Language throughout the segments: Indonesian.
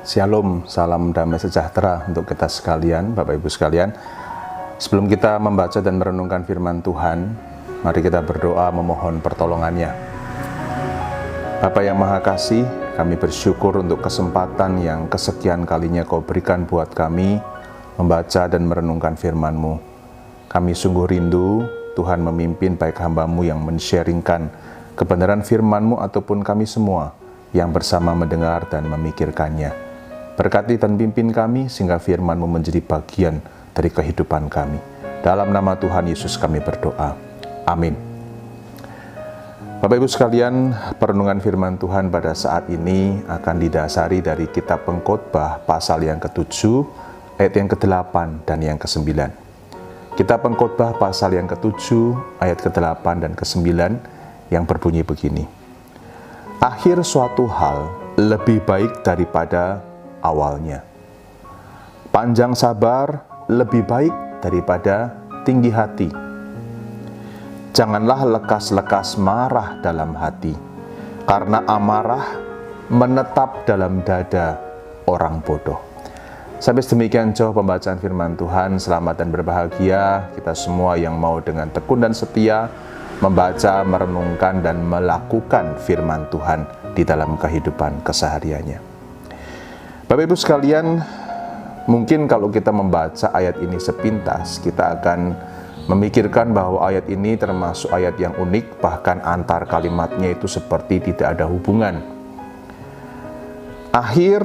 Shalom, salam damai sejahtera untuk kita sekalian, Bapak Ibu sekalian. Sebelum kita membaca dan merenungkan firman Tuhan, mari kita berdoa memohon pertolongannya. Bapa yang Maha Kasih, kami bersyukur untuk kesempatan yang kesekian kalinya Kau berikan buat kami membaca dan merenungkan firman-Mu. Kami sungguh rindu Tuhan memimpin baik hamba-Mu yang men-sharingkan kebenaran firman-Mu ataupun kami semua yang bersama mendengar dan memikirkannya. Berkati dan pimpin kami sehingga firman-Mu menjadi bagian dari kehidupan kami. Dalam nama Tuhan Yesus kami berdoa. Amin. Bapak Ibu sekalian, perenungan firman Tuhan pada saat ini akan didasari dari kitab Pengkhotbah pasal yang ke-7, ayat yang ke-8 dan yang ke-9. Kitab Pengkhotbah pasal yang ke-7, ayat ke-8 dan ke-9 yang berbunyi begini. Akhir suatu hal lebih baik daripada awalnya. Panjang sabar lebih baik daripada tinggi hati. Janganlah lekas-lekas marah dalam hati, karena amarah menetap dalam dada orang bodoh. Sampai sedemikian jauh pembacaan firman Tuhan. Selamat dan berbahagia kita semua yang mau dengan tekun dan setia membaca, merenungkan, dan melakukan firman Tuhan di dalam kehidupan kesehariannya. Bapak Ibu sekalian, mungkin kalau kita membaca ayat ini sepintas, kita akan memikirkan bahwa ayat ini termasuk ayat yang unik, bahkan antar kalimatnya itu seperti tidak ada hubungan. Akhir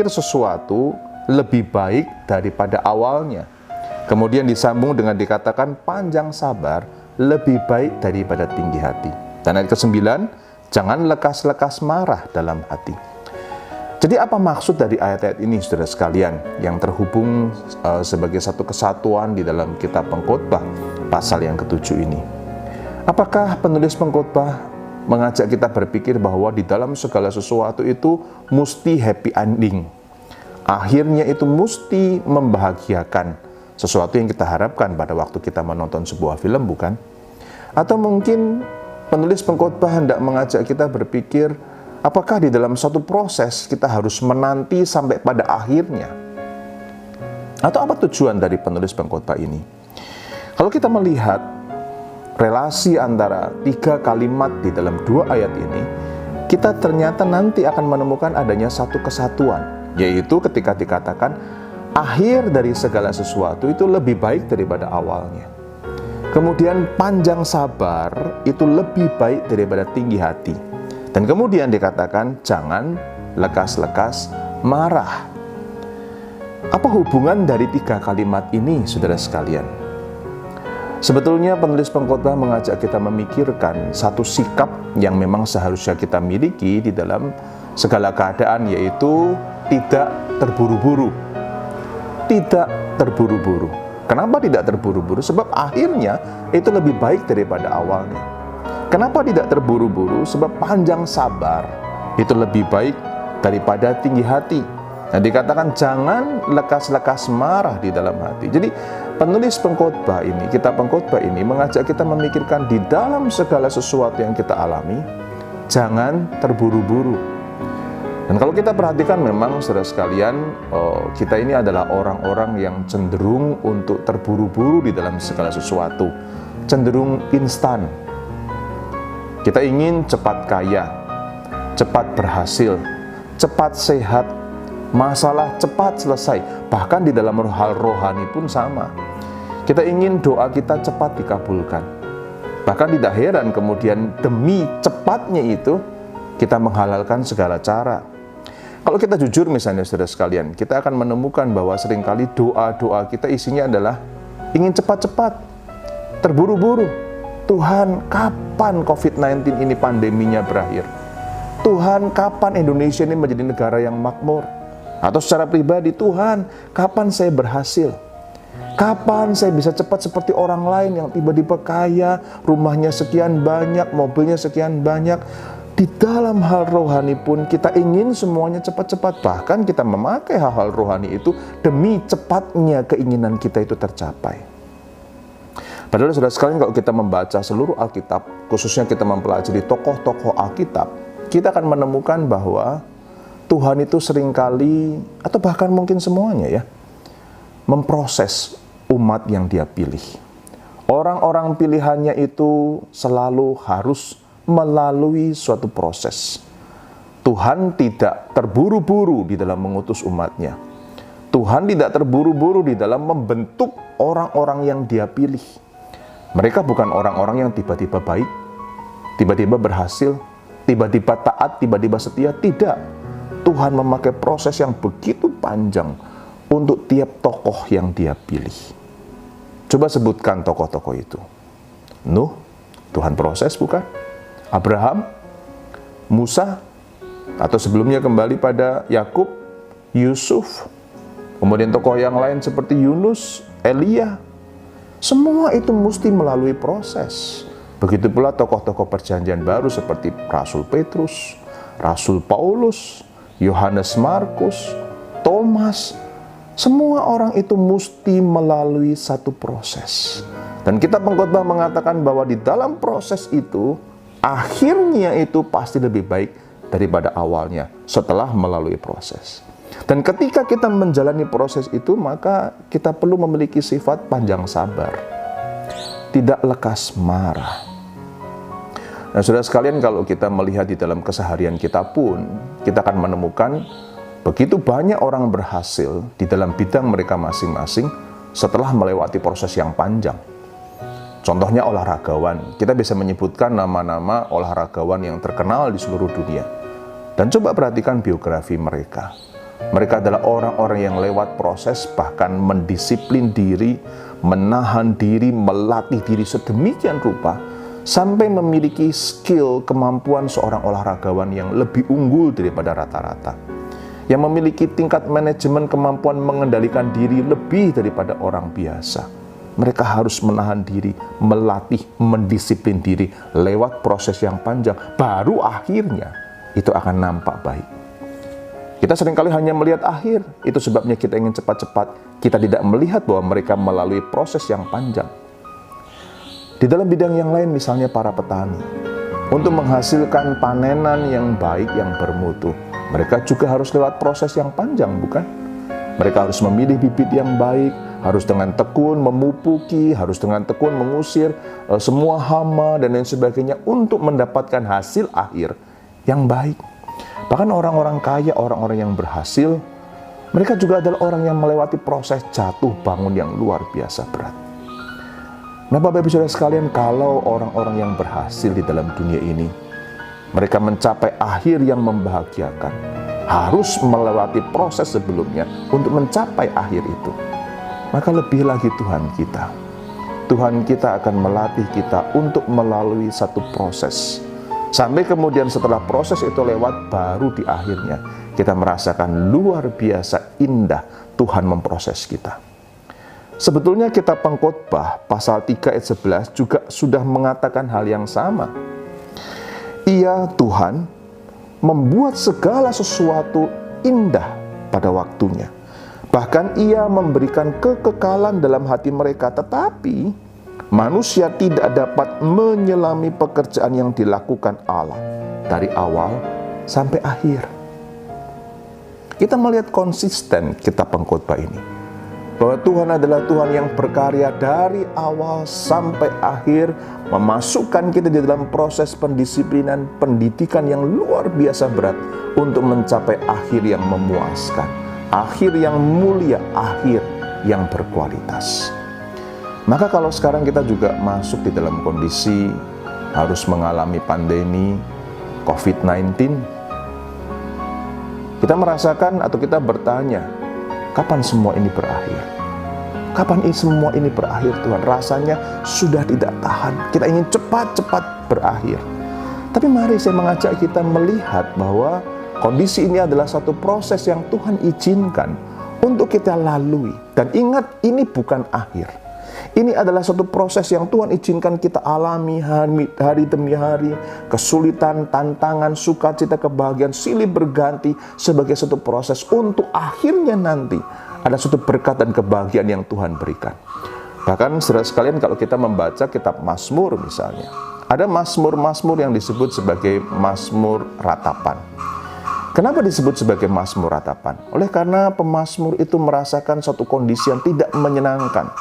sesuatu lebih baik daripada awalnya. Kemudian disambung dengan dikatakan panjang sabar lebih baik daripada tinggi hati. Dan ayat ke-9, jangan lekas-lekas marah dalam hati. Jadi apa maksud dari ayat-ayat ini, saudara sekalian, yang terhubung sebagai satu kesatuan di dalam kitab Pengkhotbah pasal yang ke-7 ini? Apakah penulis Pengkhotbah mengajak kita berpikir bahwa di dalam segala sesuatu itu mesti happy ending? Akhirnya itu mesti membahagiakan, sesuatu yang kita harapkan pada waktu kita menonton sebuah film, bukan? Atau mungkin penulis Pengkhotbah hendak mengajak kita berpikir, apakah di dalam suatu proses kita harus menanti sampai pada akhirnya? Atau apa tujuan dari penulis Pengkhotbah ini? Kalau kita melihat relasi antara 3 kalimat di dalam 2 ayat ini, kita ternyata nanti akan menemukan adanya satu kesatuan, yaitu ketika dikatakan akhir dari segala sesuatu itu lebih baik daripada awalnya. Kemudian panjang sabar itu lebih baik daripada tinggi hati. Dan kemudian dikatakan jangan lekas-lekas marah. Apa hubungan dari 3 kalimat ini, saudara sekalian? Sebetulnya penulis Pengkhotbah mengajak kita memikirkan satu sikap yang memang seharusnya kita miliki di dalam segala keadaan, yaitu tidak terburu-buru. Tidak terburu-buru. Kenapa tidak terburu-buru? Sebab akhirnya itu lebih baik daripada awalnya. Kenapa tidak terburu-buru? Sebab panjang sabar itu lebih baik daripada tinggi hati. Nah, dikatakan jangan lekas-lekas marah di dalam hati. Jadi penulis Pengkhotbah ini, kitab Pengkhotbah ini mengajak kita memikirkan di dalam segala sesuatu yang kita alami, jangan terburu-buru. Dan kalau kita perhatikan memang saudara sekalian, kita ini adalah orang-orang yang cenderung untuk terburu-buru di dalam segala sesuatu, cenderung instan. Kita ingin cepat kaya, cepat berhasil, cepat sehat, masalah cepat selesai. Bahkan di dalam hal rohani pun sama. Kita ingin doa kita cepat dikabulkan. Bahkan tidak heran kemudian demi cepatnya itu, kita menghalalkan segala cara. Kalau kita jujur misalnya saudara sekalian, kita akan menemukan bahwa seringkali doa-doa kita isinya adalah ingin cepat-cepat, terburu-buru. Tuhan, kapan COVID-19 ini pandeminya berakhir? Tuhan, kapan Indonesia ini menjadi negara yang makmur? Atau secara pribadi, Tuhan, kapan saya berhasil? Kapan saya bisa cepat seperti orang lain yang tiba-tiba kaya, rumahnya sekian banyak, mobilnya sekian banyak? Di dalam hal rohani pun kita ingin semuanya cepat-cepat. Bahkan kita memakai hal-hal rohani itu demi cepatnya keinginan kita itu tercapai. Padahal saudara sekalian, kalau kita membaca seluruh Alkitab, khususnya kita mempelajari tokoh-tokoh Alkitab, kita akan menemukan bahwa Tuhan itu seringkali, atau bahkan mungkin semuanya ya, memproses umat yang Dia pilih. Orang-orang pilihannya itu selalu harus melalui suatu proses. Tuhan tidak terburu-buru di dalam mengutus umatnya. Tuhan tidak terburu-buru di dalam membentuk orang-orang yang Dia pilih. Mereka bukan orang-orang yang tiba-tiba baik, tiba-tiba berhasil, tiba-tiba taat, tiba-tiba setia. Tidak. Tuhan memakai proses yang begitu panjang untuk tiap tokoh yang Dia pilih. Coba sebutkan tokoh-tokoh itu. Nuh, Tuhan proses bukan? Abraham, Musa, atau sebelumnya kembali pada Yakub, Yusuf, kemudian tokoh yang lain seperti Yunus, Elia. Semua itu mesti melalui proses. Begitu pula tokoh-tokoh perjanjian baru seperti Rasul Petrus, Rasul Paulus, Yohanes Markus, Thomas. Semua orang itu mesti melalui satu proses. Dan kitab Pengkhotbah mengatakan bahwa di dalam proses itu, akhirnya itu pasti lebih baik daripada awalnya setelah melalui proses. Dan ketika kita menjalani proses itu, maka kita perlu memiliki sifat panjang sabar, tidak lekas marah. Nah, saudara sekalian, kalau kita melihat di dalam keseharian kita pun, kita akan menemukan begitu banyak orang berhasil di dalam bidang mereka masing-masing setelah melewati proses yang panjang. Contohnya olahragawan, kita bisa menyebutkan nama-nama olahragawan yang terkenal di seluruh dunia. Dan coba perhatikan biografi mereka. Mereka adalah orang-orang yang lewat proses, bahkan mendisiplin diri, menahan diri, melatih diri sedemikian rupa, sampai memiliki skill, kemampuan seorang olahragawan yang lebih unggul daripada rata-rata. Yang memiliki tingkat manajemen kemampuan mengendalikan diri lebih daripada orang biasa. Mereka harus menahan diri, melatih, mendisiplin diri lewat proses yang panjang. Baru akhirnya itu akan nampak baik. Kita seringkali hanya melihat akhir, itu sebabnya kita ingin cepat-cepat. Kita tidak melihat bahwa mereka melalui proses yang panjang. Di dalam bidang yang lain, misalnya para petani, untuk menghasilkan panenan yang baik, yang bermutu, mereka juga harus lewat proses yang panjang, bukan? Mereka harus memilih bibit yang baik, harus dengan tekun memupuki, harus dengan tekun mengusir semua hama dan lain sebagainya untuk mendapatkan hasil akhir yang baik. Bahkan orang-orang kaya, orang-orang yang berhasil, mereka juga adalah orang yang melewati proses jatuh bangun yang luar biasa berat. Nah, Bapak Ibu Saudara sekalian, kalau orang-orang yang berhasil di dalam dunia ini, mereka mencapai akhir yang membahagiakan, harus melewati proses sebelumnya untuk mencapai akhir itu. Maka lebih lagi Tuhan kita. Tuhan kita akan melatih kita untuk melalui satu proses. Sampai kemudian setelah proses itu lewat, baru di akhirnya kita merasakan luar biasa indah Tuhan memproses kita. Sebetulnya kitab Pengkhotbah pasal 3 ayat 11 juga sudah mengatakan hal yang sama. Ia, Tuhan, membuat segala sesuatu indah pada waktunya. Bahkan Ia memberikan kekekalan dalam hati mereka, tetapi manusia tidak dapat menyelami pekerjaan yang dilakukan Allah dari awal sampai akhir. Kita melihat konsisten kitab Pengkhotbah ini, bahwa Tuhan adalah Tuhan yang berkarya dari awal sampai akhir, memasukkan kita di dalam proses pendisiplinan, pendidikan yang luar biasa berat untuk mencapai akhir yang memuaskan, akhir yang mulia, akhir yang berkualitas. Maka kalau sekarang kita juga masuk di dalam kondisi harus mengalami pandemi COVID-19, kita merasakan atau kita bertanya, kapan semua ini berakhir? Kapan semua ini berakhir, Tuhan? Rasanya sudah tidak tahan. Kita ingin cepat-cepat berakhir. Tapi mari saya mengajak kita melihat bahwa kondisi ini adalah satu proses yang Tuhan izinkan untuk kita lalui. Dan ingat, ini bukan akhir. Ini adalah satu proses yang Tuhan izinkan kita alami hari demi hari. Kesulitan, tantangan, sukacita, kebahagiaan silih berganti sebagai satu proses untuk akhirnya nanti ada suatu berkat dan kebahagiaan yang Tuhan berikan. Bahkan saudara sekalian, kalau kita membaca kitab Mazmur misalnya, ada mazmur-mazmur yang disebut sebagai mazmur ratapan. Kenapa disebut sebagai mazmur ratapan? Oleh karena pemazmur itu merasakan suatu kondisi yang tidak menyenangkan.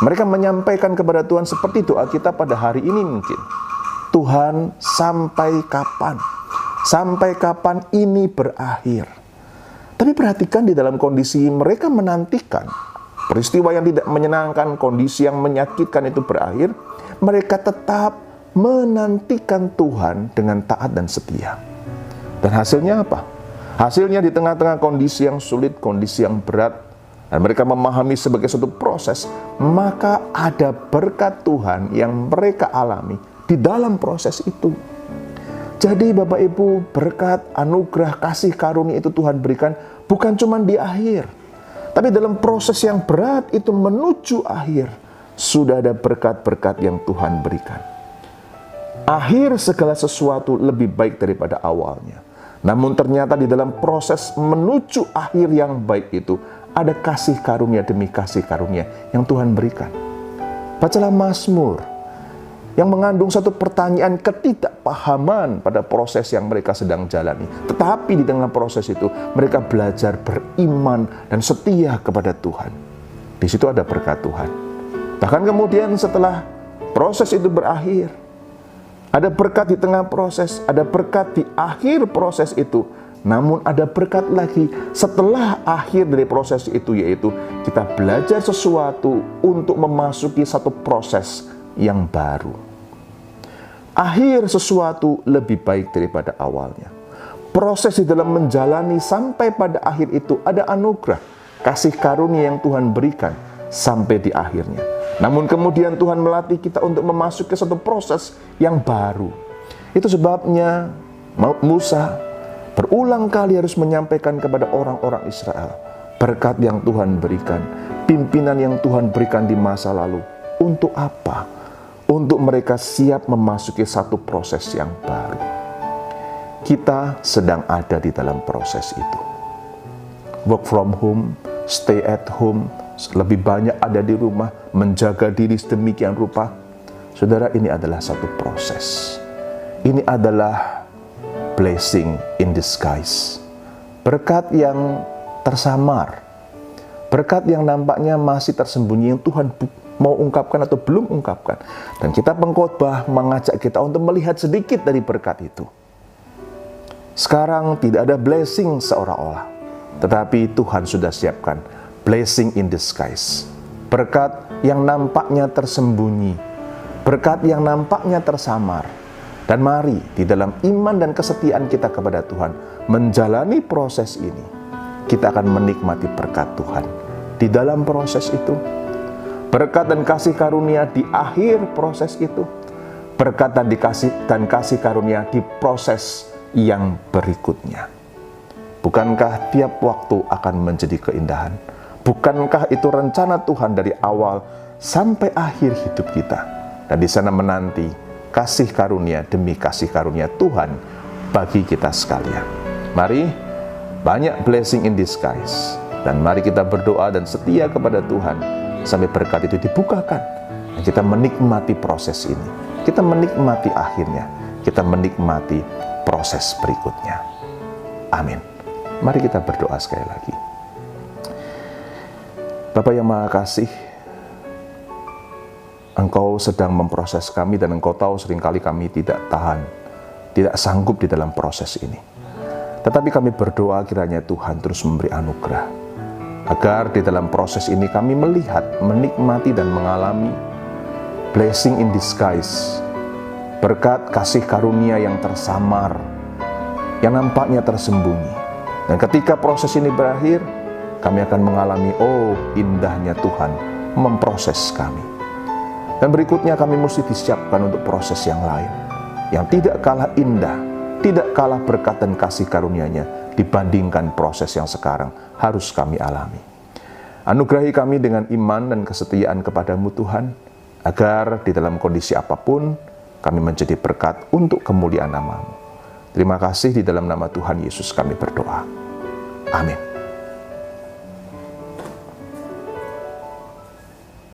Mereka menyampaikan kepada Tuhan seperti doa kita pada hari ini mungkin. Tuhan, sampai kapan? Sampai kapan ini berakhir? Tapi perhatikan di dalam kondisi mereka menantikan peristiwa yang tidak menyenangkan, kondisi yang menyakitkan itu berakhir, mereka tetap menantikan Tuhan dengan taat dan setia. Dan hasilnya apa? Hasilnya di tengah-tengah kondisi yang sulit, kondisi yang berat, dan mereka memahami sebagai suatu proses, maka ada berkat Tuhan yang mereka alami di dalam proses itu. Jadi Bapak Ibu, berkat, anugerah, kasih karunia itu Tuhan berikan bukan cuma di akhir, tapi dalam proses yang berat itu menuju akhir, sudah ada berkat-berkat yang Tuhan berikan. Akhir segala sesuatu lebih baik daripada awalnya. Namun ternyata di dalam proses menuju akhir yang baik itu, ada kasih karunia demi kasih karunia yang Tuhan berikan. Bacalah Mazmur yang mengandung satu pertanyaan ketidakpahaman pada proses yang mereka sedang jalani. Tetapi di tengah proses itu, mereka belajar beriman dan setia kepada Tuhan. Di situ ada berkat Tuhan. Bahkan kemudian setelah proses itu berakhir, ada berkat di tengah proses, ada berkat di akhir proses itu. Namun ada berkat lagi setelah akhir dari proses itu, yaitu kita belajar sesuatu untuk memasuki satu proses yang baru. Akhir sesuatu lebih baik daripada awalnya. Proses di dalam menjalani sampai pada akhir itu ada anugerah, kasih karunia yang Tuhan berikan sampai di akhirnya. Namun kemudian Tuhan melatih kita untuk memasuki satu proses yang baru. Itu sebabnya Musa berulang kali harus menyampaikan kepada orang-orang Israel berkat yang Tuhan berikan, pimpinan yang Tuhan berikan di masa lalu. Untuk apa? Untuk mereka siap memasuki satu proses yang baru. Kita sedang ada di dalam proses itu. Work from home, stay at home, lebih banyak ada di rumah, menjaga diri sedemikian rupa. Saudara, ini adalah satu proses. Ini adalah blessing in disguise. Berkat yang tersamar. Berkat yang nampaknya masih tersembunyi, yang Tuhan mau ungkapkan atau belum ungkapkan. Dan kita pengkhotbah mengajak kita untuk melihat sedikit dari berkat itu. Sekarang tidak ada blessing seolah-olah, tetapi Tuhan sudah siapkan blessing in disguise. Berkat yang nampaknya tersembunyi, berkat yang nampaknya tersamar. Dan mari di dalam iman dan kesetiaan kita kepada Tuhan menjalani proses ini, kita akan menikmati berkat Tuhan di dalam proses itu. Berkat dan kasih karunia di akhir proses itu. Berkat dan kasih karunia di proses yang berikutnya. Bukankah tiap waktu akan menjadi keindahan? Bukankah itu rencana Tuhan dari awal sampai akhir hidup kita? Dan di sana menanti kasih karunia demi kasih karunia Tuhan bagi kita sekalian. Mari, banyak blessing in disguise. Dan mari kita berdoa dan setia kepada Tuhan sampai berkat itu dibukakan. Dan kita menikmati proses ini. Kita menikmati akhirnya. Kita menikmati proses berikutnya. Amin. Mari kita berdoa sekali lagi. Bapa yang Maha Kasih, Engkau sedang memproses kami dan Engkau tahu seringkali kami tidak tahan, tidak sanggup di dalam proses ini. Tetapi kami berdoa kiranya Tuhan terus memberi anugerah, agar di dalam proses ini kami melihat, menikmati dan mengalami blessing in disguise, berkat kasih karunia yang tersamar, yang nampaknya tersembunyi. Dan ketika proses ini berakhir, kami akan mengalami, oh indahnya Tuhan memproses kami. Dan berikutnya kami mesti disiapkan untuk proses yang lain, yang tidak kalah indah, tidak kalah berkat dan kasih karunia-Nya dibandingkan proses yang sekarang harus kami alami. Anugerahi kami dengan iman dan kesetiaan kepadamu Tuhan, agar di dalam kondisi apapun kami menjadi berkat untuk kemuliaan nama-Mu. Terima kasih, di dalam nama Tuhan Yesus kami berdoa. Amin.